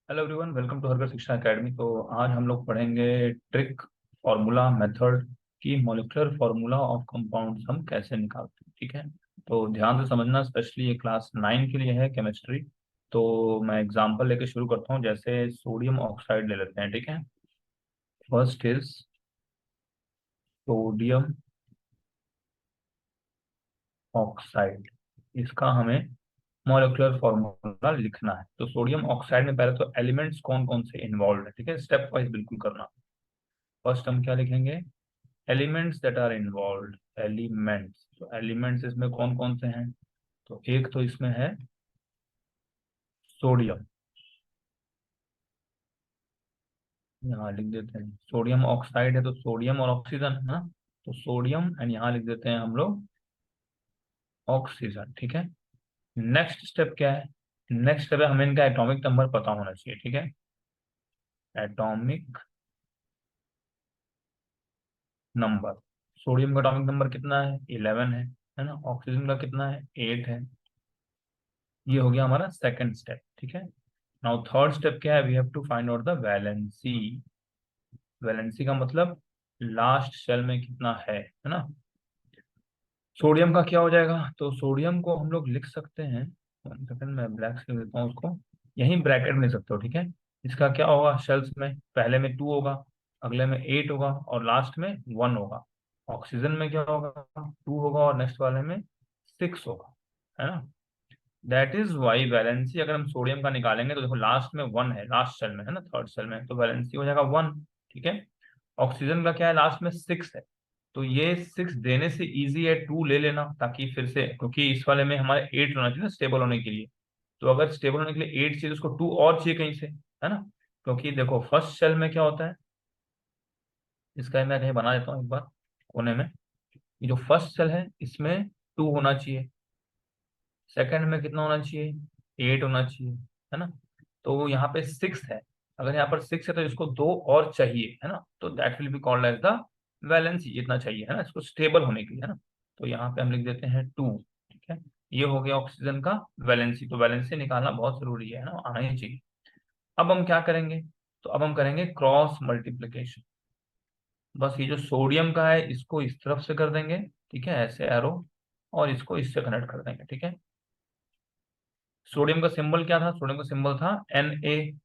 Hello everyone, welcome to हरगर शिक्षा academy. तो आज हम लोग पढ़ेंगे ट्रिक, फार्मूला, मेथड की मॉलिक्यूलर फार्मूला ऑफ कंपाउंड्स हम कैसे निकालते हैं। ठीक है, तो ध्यान से समझना, स्पेशली ये क्लास 9 के लिए है, केमिस्ट्री। तो मैं एग्जांपल लेके शुरू करता हूँ। जैसे सोडियम ऑक्साइड ले लेते हैं। ठीक है, फर्स्ट इज सोडियम ऑक्साइड। इसका हमें मॉलिक्यूलर फॉर्मूला लिखना है। तो सोडियम ऑक्साइड में पहले तो एलिमेंट्स कौन कौन से इन्वॉल्व है, ठीक है, स्टेप वाइज बिल्कुल करना। फर्स्ट हम क्या लिखेंगे? Elements that are involve. Elements, तो एलिमेंट्स इसमें कौन कौन से हैं? तो एक तो इसमें है सोडियम, यहाँ लिख देते हैं। सोडियम ऑक्साइड है तो सोडियम और ऑक्सीजन है ना, तो सोडियम, एंड यहाँ लिख देते हैं हम लोग ऑक्सीजन। ठीक है, नेक्स्ट स्टेप क्या है? नेक्स्ट स्टेप है हमें इनका एटॉमिक नंबर पता होना चाहिए। ठीक है, एटॉमिक नंबर। सोडियम का एटॉमिक नंबर कितना है? 11 है ना। ऑक्सीजन का कितना है? 8 है। ये हो गया हमारा सेकंड स्टेप। ठीक है, नाउ थर्ड स्टेप क्या है? We have to find out the valency. Valency का मतलब लास्ट शेल में कितना है ना। सोडियम का क्या हो जाएगा? तो सोडियम को हम लोग लिख सकते हैं, 1 सेकंड मैं ब्लैक से देता हूँ उसको, यहीं ब्रैकेट में लिख सकते हो। ठीक है, इसका क्या होगा? शेल्स में पहले में 2 होगा, अगले में 8 होगा और लास्ट में 1 होगा। ऑक्सीजन में क्या होगा? 2 होगा और नेक्स्ट वाले में 6 होगा, है ना। दैट इज वाई वैलेंसी अगर हम सोडियम का निकालेंगे तो देखो लास्ट में 1 है, लास्ट सेल में है ना, थर्ड सेल में, तो वैलेंसी हो जाएगा 1। ठीक है, ऑक्सीजन का क्या है? लास्ट में 6 है, तो ये 6 देने से इजी है 2 ले लेना, ताकि फिर से, क्योंकि इस वाले में हमारे 8 होना चाहिए ना स्टेबल होने के लिए। तो अगर स्टेबल होने के लिए 8 चाहिए तो उसको 2 और चाहिए कहीं से, है ना। क्योंकि देखो फर्स्ट सेल में क्या होता है, इसका मैं कहीं बना देता हूँ एक बार कोने में। ये जो फर्स्ट सेल है इसमें 2 होना चाहिए, सेकंड में कितना होना चाहिए? 8 होना चाहिए, है ना। तो यहाँ पे 6 है, अगर यहाँ पर 6 है तो इसको 2 और चाहिए, है ना। तो that will be called as the valency, इतना चाहिए, है ना, इसको स्टेबल होने के लिए, है ना। तो यहाँ पे हम लिख देते हैं 2। ठीक है, ये हो गया ऑक्सीजन का वैलेंसी। तो वैलेंसी निकालना बहुत जरूरी है ना, आना ही चाहिए। अब हम क्या करेंगे? तो अब हम करेंगे क्रॉस मल्टीप्लीकेशन। बस ये जो सोडियम का है इसको इस तरफ से कर देंगे, ठीक है, ऐसे एरो, और इसको इससे कनेक्ट कर देंगे। ठीक है, सोडियम का सिंबल क्या था? सोडियम का सिंबल था Na,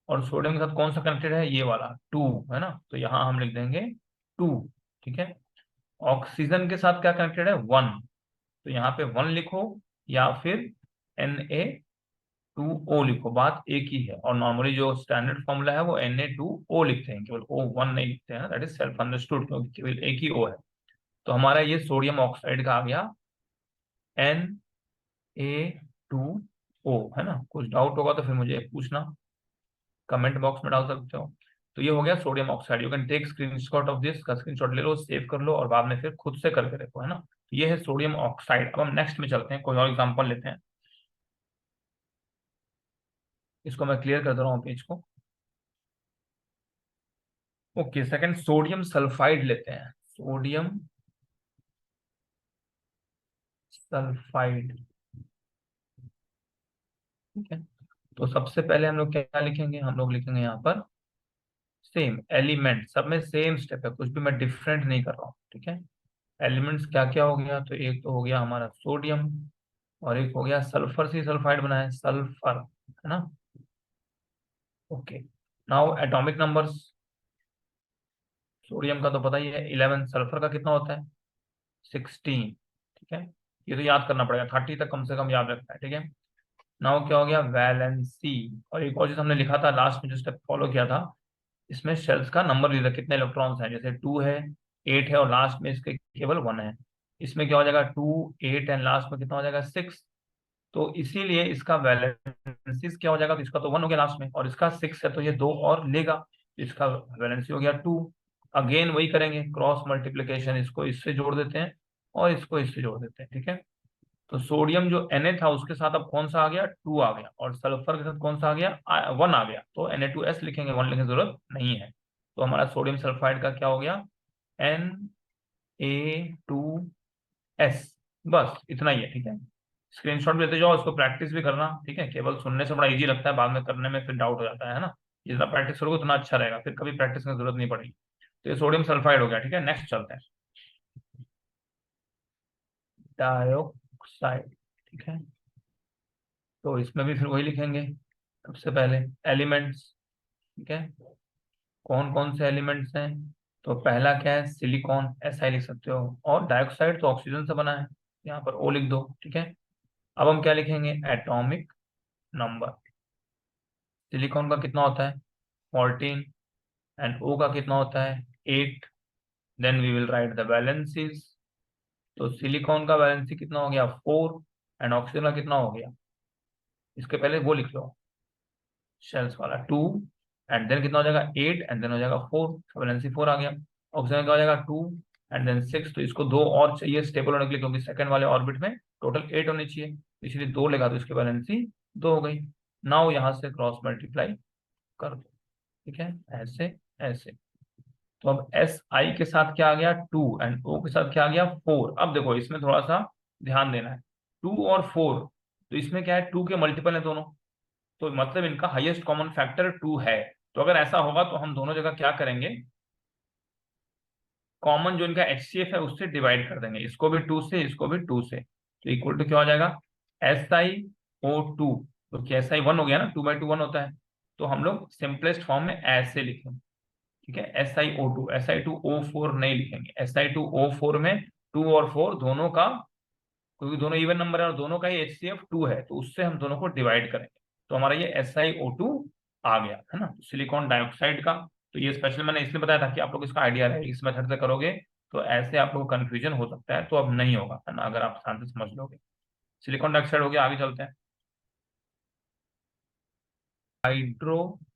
और सोडियम के साथ कौन सा कनेक्टेड है? ये वाला 2, है ना, तो यहाँ हम लिख देंगे 2। ठीक है, ऑक्सीजन के साथ क्या कनेक्टेड है? 1, तो यहाँ पे 1 लिखो, या फिर Na2O लिखो, बात एक ही है। और नॉर्मली जो स्टैंडर्ड फॉर्मूला है वो Na2O लिखते हैं, केवल O1 नहीं लिखते हैं, दैट इज सेल्फ अंडरस्टूड, क्योंकि केवल एक ही O है। तो हमारा ये सोडियम ऑक्साइड का आ गया Na2O, है ना। कुछ डाउट होगा तो फिर मुझे पूछना, कमेंट बॉक्स में डाल सकते हो। तो ये हो गया sodium oxide. You can take screenshot of this, का स्क्रीनशॉट ले लो, सेव कर लो और बाद में फिर खुद से करके देखो, है ना। तो ये है सोडियम ऑक्साइड। अब हम नेक्स्ट में चलते हैं, कोई और एग्जांपल लेते हैं। इसको मैं क्लियर कर दे रहा हूँ पेज को। ओके, सेकंड सोडियम सल्फाइड लेते हैं। Sodium sulphide. ठीक है, तो सबसे पहले हम लोग क्या लिखेंगे? हम लोग लिखेंगे यहाँ पर सेम एलिमेंट, सब में सेम स्टेप है, कुछ भी मैं डिफरेंट नहीं कर रहा हूँ। ठीक है, एलिमेंट्स क्या क्या हो गया? तो एक तो हो गया हमारा सोडियम, और एक हो गया सल्फर से सल्फाइड बना है, सल्फर, है ना। Okay, now atomic numbers. Sodium का तो पता ही है 11, सल्फर का कितना होता है? 16। ठीक है, ये तो याद करना पड़ेगा, 30 तक कम से कम याद रखना है। ठीक है, नाउ क्या हो गया? वैलेंसी। और एक और चीज हमने लिखा था लास्ट में, जो स्टेप फॉलो किया था, इसमें शेल्स का नंबर लिखा, कितने इलेक्ट्रॉन्स हैं, जैसे 2 है, 8 है और लास्ट में इसके केवल 1 है। इसमें क्या हो जाएगा? 2, 8 एंड लास्ट में कितना हो जाएगा? 6। तो इसीलिए इसका वैलेंसी क्या हो जाएगा? तो इसका तो 1 हो गया लास्ट में, और इसका 6 है तो ये 2 और लेगा, तो इसका वैलेंसी हो गया 2। अगेन वही करेंगे क्रॉस मल्टीप्लीकेशन, इसको इससे जोड़ देते हैं और इसको इससे जोड़ देते हैं। ठीक है, तो सोडियम जो Na था उसके साथ अब कौन सा आ गया? 2 आ गया, और सल्फर के साथ कौन सा आ गया? 1 आ गया, तो Na2S लिखेंगे, 1 लिखने की जरूरत नहीं है। तो हमारा सोडियम सल्फाइड का क्या हो गया? Na2S। बस इतना ही है। ठीक है, स्क्रीनशॉट भी लेते जाओ, इसको प्रैक्टिस भी करना, ठीक है। केवल सुनने से बड़ा इजी लगता है, बाद में करने में फिर डाउट हो जाता है ना। जितना प्रैक्टिस करोगे उतना अच्छा रहेगा, फिर कभी प्रैक्टिस की जरूरत नहीं पड़ेगी। तो ये सोडियम सल्फाइड हो गया, ठीक है। नेक्स्ट चलते हैं, डाइऑक्साइड, ठीक है। तो इसमें भी फिर वही लिखेंगे, सबसे पहले एलिमेंट्स, ठीक है। कौन कौन से एलिमेंट्स हैं? तो पहला क्या है, सिलिकॉन, ऐसा ही लिख सकते हो। और डाइऑक्साइड तो ऑक्सीजन से बना है, यहाँ पर ओ लिख दो, ठीक है। अब हम क्या लिखेंगे, एटॉमिक नंबर। सिलिकॉन का कितना होता है, 14, एंड ओ का कितना होता है, 8। Then we will write the valencies. तो सिलिकॉन का वैलेंसी कितना हो गया, 4, एंड ऑक्सीजन का कितना हो गया, इसके पहले वो लिख लो, शेल्स वाला 2, एंड देन कितना हो जाएगा, 8, एंड देन हो जाएगा 4, वैलेंसी 4 आ गया। ऑक्सीजन का हो जाएगा 2 एंड देन 6, तो इसको दो और चाहिए स्टेबल होने के लिए, क्योंकि सेकंड वाले ऑर्बिट में टोटल 8 होनी चाहिए, इसलिए 2 लेगा तो इसकी वैलेंसी 2 हो गई। नाउ यहाँ से क्रॉस मल्टीप्लाई कर दो, ठीक है, ऐसे ऐसे। तो अब एस आई के साथ क्या आ गया, 2, एंड ओ के साथ क्या आ गया, 4। अब देखो इसमें थोड़ा सा ध्यान देना है, 2 और 4, तो इसमें क्या है, 2 के मल्टीपल है दोनों, तो मतलब इनका हाईएस्ट कॉमन फैक्टर 2 है। तो अगर ऐसा होगा तो हम दोनों जगह क्या करेंगे, कॉमन जो इनका HCF है उससे डिवाइड कर देंगे, इसको भी 2 से, इसको भी 2 से, तो इक्वल टू क्या हो जाएगा, SiO2। तो क्या SI1 हो गया ना, 2/2 1 होता है। तो हम लोग सिंपलेस्ट फॉर्म में ऐसे लिखेंगे, ठीक है, SiO2, Si2O4 नहीं लिखेंगे, Si2O4 में 2 और 4 दोनों का, क्योंकि दोनों इवन नंबर है और दोनों का ही HCF 2 है, तो उससे हम दोनों को डिवाइड करेंगे। तो हमारा ये SiO2 आ गया है ना, सिलिकॉन डाइऑक्साइड का। तो ये स्पेशल मैंने इसलिए बताया था कि आप लोग इसका आइडिया रहे, इस मेथड से करोगे तो ऐसे आप लोग को कंफ्यूजन हो सकता है, तो अब नहीं होगा, है ना, अगर आप शांति से समझ लोगे। सिलिकॉन डाइऑक्साइड हो गया, आगे चलते हैं। हाइड्रोक्लोरिक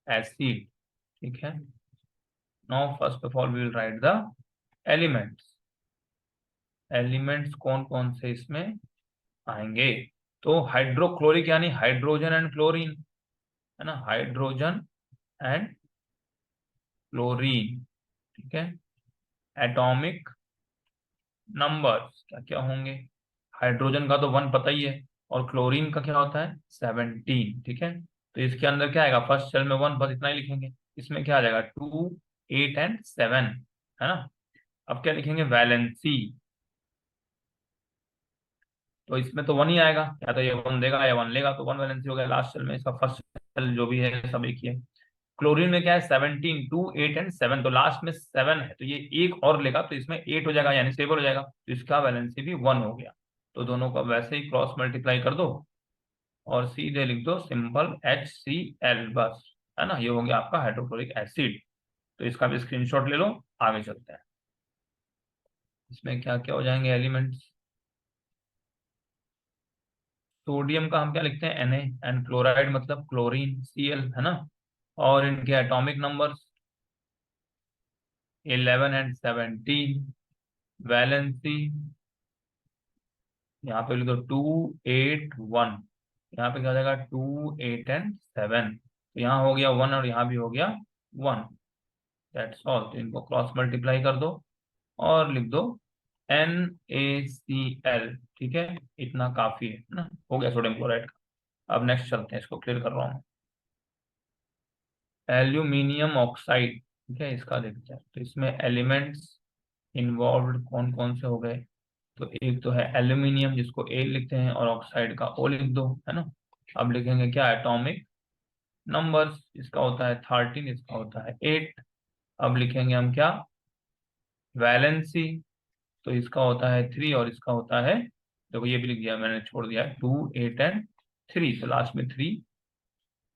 एसिड, ठीक है। Now first of all we will write the elements. Elements कौन कौन से इसमें आएंगे, तो हाइड्रोक्लोरिक यानी हाइड्रोजन एंड क्लोरीन, है ना, हाइड्रोजन एंड क्लोरीन, ठीक है। एटॉमिक नंबर्स क्या क्या होंगे, हाइड्रोजन का तो 1 पता ही है, और क्लोरीन का क्या होता है, 17, ठीक है। तो इसके अंदर क्या आएगा, फर्स्ट सेल में 1, बस इतना ही लिखेंगे। इसमें क्या आ जाएगा, 2, 8 एंड 7, है ना। अब क्या लिखेंगे, वैलेंसी। तो इसमें तो 1 ही आएगा, या तो ये 1 देगा या 1 लेगा, तो 1 वैलेंसी हो गया लास्ट सेल में, इसका फर्स्ट सेल जो भी है सब एक ही है। क्लोरीन में क्या है, 17, 2, 8 एंड 7, तो लास्ट में 7 है, तो ये एक और लेगा तो इसमें 8 हो जाएगा, यानी स्टेबल हो जाएगा, तो इसका वैलेंसी भी 1 हो गया। तो दोनों का वैसे ही क्रॉस मल्टीप्लाई कर दो और सीधे लिख दो सिंपल HCl, बस, है ना, ये हो गया आपका हाइड्रोक्लोरिक एसिड। तो इसका भी स्क्रीनशॉट ले लो, आगे चलते हैं। इसमें क्या क्या हो जाएंगे एलिमेंट्स, सोडियम का हम क्या लिखते हैं, Na, एंड क्लोराइड मतलब क्लोरीन, Cl, है ना। और इनके एटॉमिक नंबर्स 11 एंड 17, वैलेंसी यहाँ पे लिख दो 2, 8, 1, यहाँ पे क्या हो जाएगा, 2, 8 एंड 7, तो यहाँ हो गया 1 और यहाँ भी हो गया 1, दैट्स ऑल। तो इनको क्रॉस मल्टीप्लाई कर दो और लिख दो NaCl, ठीक है, इतना काफी है ना, हो गया सोडियम क्लोराइड का। अब नेक्स्ट चलते हैं, इसको क्लियर कर रहा हूँ। एल्यूमिनियम ऑक्साइड, ठीक है, इसका देखते हैं। तो इसमें एलिमेंट्स इन्वॉल्व कौन कौन से हो गए, तो एक तो है एल्यूमिनियम जिसको ए लिखते हैं, और ऑक्साइड का ओ लिख दो, है ना। अब लिखेंगे क्या, एटॉमिक नंबर्स, इसका होता है 13, इसका होता है 8। अब लिखेंगे हम क्या, वैलेंसी, तो इसका होता है 3 और इसका होता है, देखो ये भी लिख दिया मैंने, छोड़ दिया 2, 8 एंड 3, तो लास्ट में 3,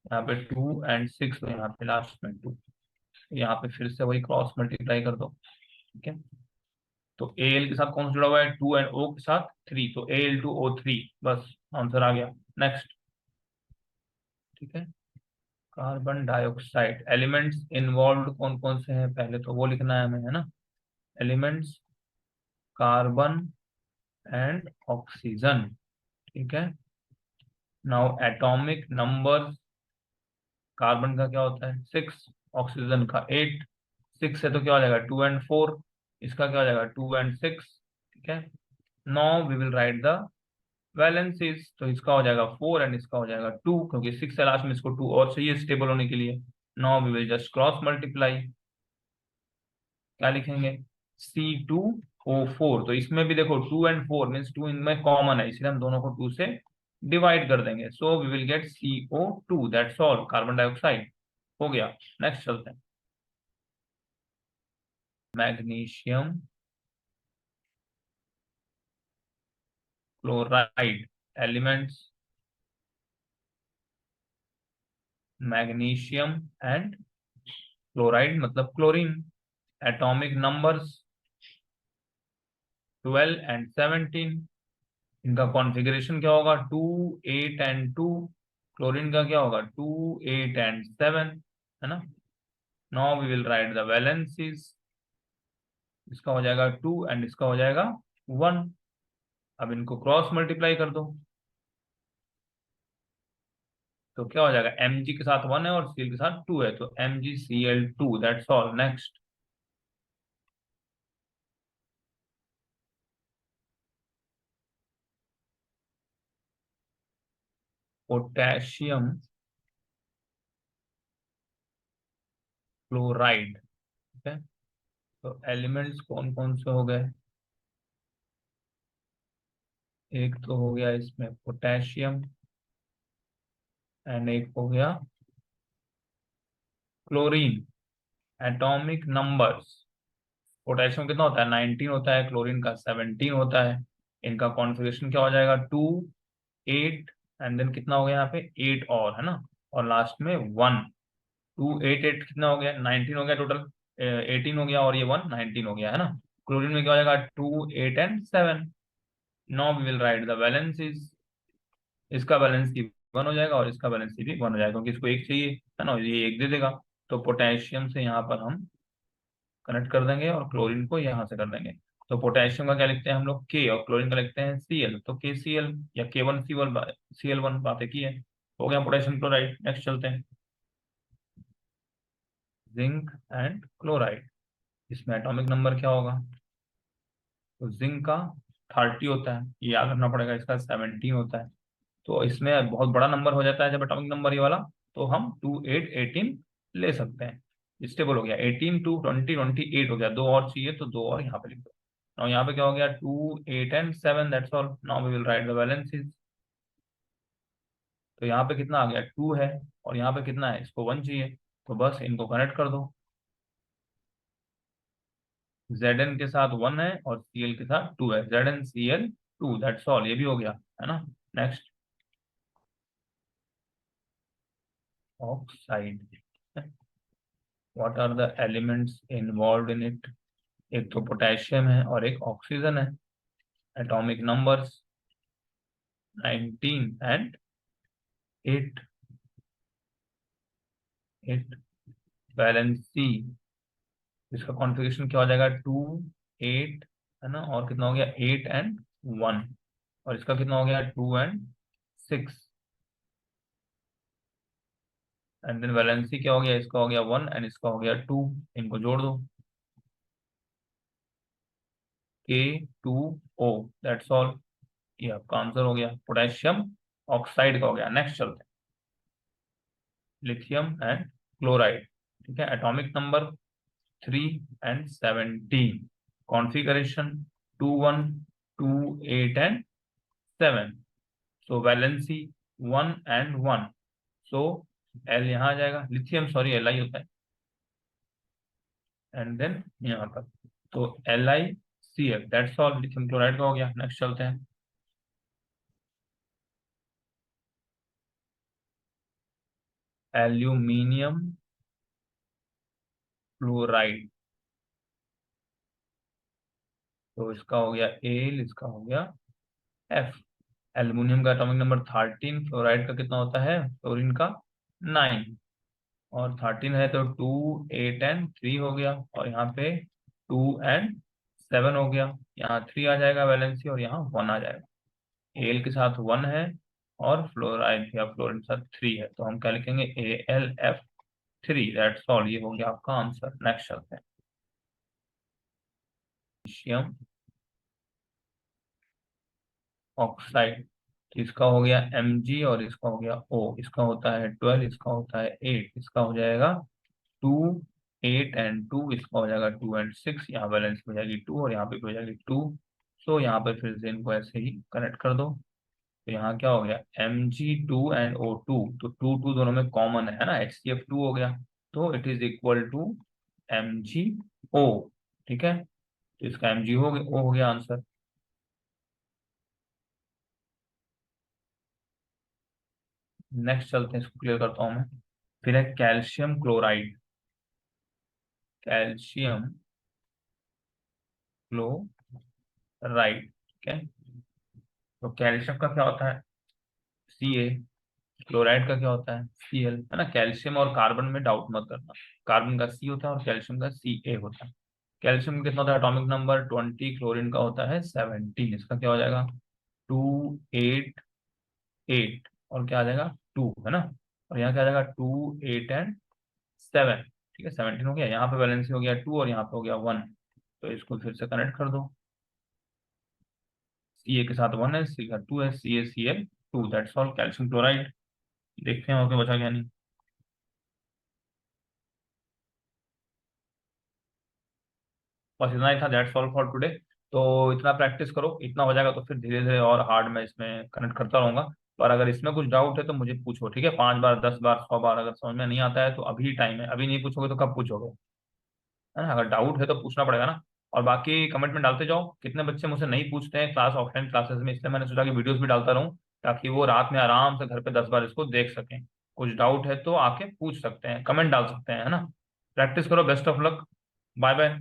यहाँ पे 2 एंड 6, तो यहाँ पे लास्ट में 2। यहाँ पे फिर से वही क्रॉस मल्टीप्लाई कर दो, ठीक है। तो एल के साथ कौन सा जुड़ा हुआ है, 2, एंड ओ के साथ 3, तो Al2O3, बस आंसर आ गया। नेक्स्ट, ठीक है। कार्बन डाइऑक्साइड, एलिमेंट्स इन्वॉल्व कौन कौन से हैं, पहले तो वो लिखना है हमें, है ना। एलिमेंट्स कार्बन एंड ऑक्सीजन, ठीक है। नाउ एटॉमिक नंबर, कार्बन का क्या होता है 6, ऑक्सीजन का 8, 6 है तो क्या हो जाएगा 2 एंड 4, इसका क्या हो जाएगा 2 एंड 6, ठीक है। Now we will write the valencies. तो इसका हो जाएगा 4 एंड इसका हो जाएगा 2, क्योंकि 6 है लास्ट में, इसको 2 और चाहिए स्टेबल होने के लिए। Now we will just cross multiply. क्या लिखेंगे? C2O4। तो इसमें भी देखो 2 एंड 4 मीन्स 2 इनमें कॉमन है, इसलिए हम दोनों को 2 से डिवाइड कर देंगे। So we will get CO2, that's all, carbon dioxide. हो गया। नेक्स्ट चलते हैं। Magnesium chloride elements, magnesium and chloride मतलब क्लोरीन। Atomic numbers 12 and 17। इनका कॉन्फ़िगरेशन क्या होगा? 2 8 एंड 2। क्लोरीन का क्या होगा? 2 8 एंड 7, है ना। Now we will write the valencies. इसका हो जाएगा 2 एंड इसका हो जाएगा 1। अब इनको क्रॉस मल्टीप्लाई कर दो। तो क्या हो जाएगा? Mg के साथ 1 है और Cl के साथ 2 है, तो MgCl2, that's all. Next. Potassium chloride. ठीक है। तो एलिमेंट्स कौन कौन से हो गए? एक तो हो गया इसमें पोटेशियम एंड एक हो गया क्लोरीन। एटॉमिक नंबर्स, पोटेशियम कितना होता है? 19 होता है, क्लोरीन का 17 होता है। इनका कॉन्फ़िगरेशन क्या हो जाएगा? 2 8 एंड देन कितना हो गया यहाँ पे? 8 और, है ना, और लास्ट में 1। 2 8 8 कितना हो गया? 19 हो गया टोटल। 18 हो गया और ये 1 19 हो गया, है ना। क्लोरीन में क्या हो जाएगा? 2 8 and 7। Now we will write the valencies. इसका बैलेंस की 1 हो जाएगा और इसका बैलेंस भी 1 हो जाएगा, क्योंकि इसको एक चाहिए, है ना, ये एक दे देगा। तो पोटेशियम से यहाँ पर हम कनेक्ट कर देंगे और क्लोरीन को यहाँ से कर देंगे। तो पोटेशियम का क्या लिखते हैं हम लोग? K, और क्लोरीन का लिखते हैं Cl। तो KCl या K1Cl बातें की है। हो गया पोटेशियम क्लोराइड। नेक्स्ट चलते हैं। Zinc and chloride. इसमें एटॉमिक नंबर क्या होगा? तो जिंक का 30 होता है, ये याद रखना पड़ेगा। इसका 17 होता है। तो इसमें बहुत बड़ा नंबर हो जाता है जब एटॉमिक नंबर ये वाला, तो हम 2 8 18 ले सकते हैं। स्टेबल हो गया। 18 2 20 28 हो गया। दो और चाहिए तो दो और यहाँ पे लिख दो। नाउ यहाँ पे क्या हो गया? 2 8 and 7, that's all. Now we will write the valencies. तो यहाँ पे कितना आ गया? 2 है, और यहाँ पे कितना है? इसको 1 चाहिए, तो बस इनको कनेक्ट कर दो। Zn के साथ 1 है और Cl के साथ 2 है। ZnCl2, that's all. ये भी हो गया, है ना। Next. Oxide. What are the elements involve in it? एक तो पोटेशियम है और एक ऑक्सीजन है। Atomic numbers 19 and 8। 8 वैलेंसी। इसका कॉन्फ़िगरेशन क्या हो जाएगा? 2 8, है ना, और कितना हो गया? 8 एंड 1। और इसका कितना हो गया? 2 एंड 6। एंड देन वैलेंसी क्या हो गया? इसका हो गया 1 एंड इसका हो गया 2। इनको जोड़ दो। K2O, that's all. ये आपका आंसर हो गया, पोटेशियम ऑक्साइड का हो गया। नेक्स्ट चलते हैं। Lithium and chloride. ठीक है। Atomic number 3 and 17। Configuration 2 1 2 8 and 7। So valency 1 and 1। So L यहाँ आ जाएगा, लिथियम सॉरी Li होता है, एंड देन यहाँ पर। तो LiCl, that's all. Lithium chloride का हो गया। नेक्स्ट चलते हैं। Aluminium fluoride. तो इसका हो गया एल, इसका हो गया एफ। एल्युमिनियम का एटॉमिक नंबर 13, फ्लोराइड का कितना होता है? फ्लोरीन का 9। और 13 है तो 2 8 एंड 3 हो गया, और यहाँ पे 2 एंड 7 हो गया। यहाँ 3 आ जाएगा वैलेंसी और यहाँ 1 आ जाएगा। एल के साथ 1 है और फ्लोराइड या फ्लोरीन के साथ 3 है, तो हम क्या लिखेंगे? AlF3, that's all. ये हो गया आपका आंसर। नेक्स्ट चलते हैं। Potassium oxide. इसका हो गया Mg और इसका हो गया O। इसका होता है 12, इसका होता है 8, इसका हो जाएगा 2, 8 एंड 2, इसका हो जाएगा 2 एंड 6। यहाँ बैलेंस हो जाएगी 2 और यहाँ पे भी हो जाएगी 2। सो यहाँ पे फिर से इनको ऐसे ही कनेक्ट कर दो। तो यहाँ क्या हो गया, Mg2 एंड O2, तो 2 दोनों में कॉमन है ना, HCF2 हो गया, तो it is equal to MgO। ठीक है, तो इसका Mg हो गया, O हो गया आंसर। नेक्स्ट चलते हैं, इसको क्लियर करता हूँ मैं। फिर है कैल्शियम क्लोराइड। Calcium chloride. ठीक है, तो कैल्शियम का क्या होता है, Ca। क्लोराइड का क्या होता है, Cl, है ना। कैल्शियम और कार्बन में डाउट मत करना, कार्बन का C होता है और कैल्शियम का Ca होता है। कैल्शियम का कितना होता है एटॉमिक नंबर 20, क्लोरीन का होता है 17। इसका क्या हो जाएगा 288, और क्या आ जाएगा 2, है ना। और यहाँ क्या आ जाएगा 2, 8 एंड 7। ठीक है, 17 हो गया, यहाँ पे बैलेंस हो गया 2 और यहाँ पे हो गया 1। तो इसको फिर से कनेक्ट कर दो। Ca के साथ 1 है, C का 2 है, CaCl2, that's all calcium chloride. देखते हैं और क्या बचा क्या नहीं। बस इतना ही था, दैट्स ऑल फॉर टुडे। तो इतना प्रैक्टिस करो, इतना हो जाएगा तो फिर धीरे धीरे और हार्ड मैं इसमें कनेक्ट करता रहूंगा। और अगर इसमें कुछ डाउट है तो मुझे पूछो, ठीक है, 5 बार 10 बार 100 बार, अगर समझ में नहीं आता है तो अभी टाइम है, अभी नहीं पूछोगे तो कब पूछोगे, है ना। अगर डाउट है तो पूछना पड़ेगा ना। और बाकी कमेंट में डालते जाओ कितने बच्चे मुझसे नहीं पूछते हैं क्लास, ऑफलाइन क्लासेस में, इसलिए मैंने सोचा कि वीडियोस भी डालता रहूं, ताकि वो रात में आराम से घर पे 10 बार इसको देख सकें। कुछ डाउट है तो आके पूछ सकते हैं, कमेंट डाल सकते हैं, है ना। प्रैक्टिस करो, best of luck, bye bye.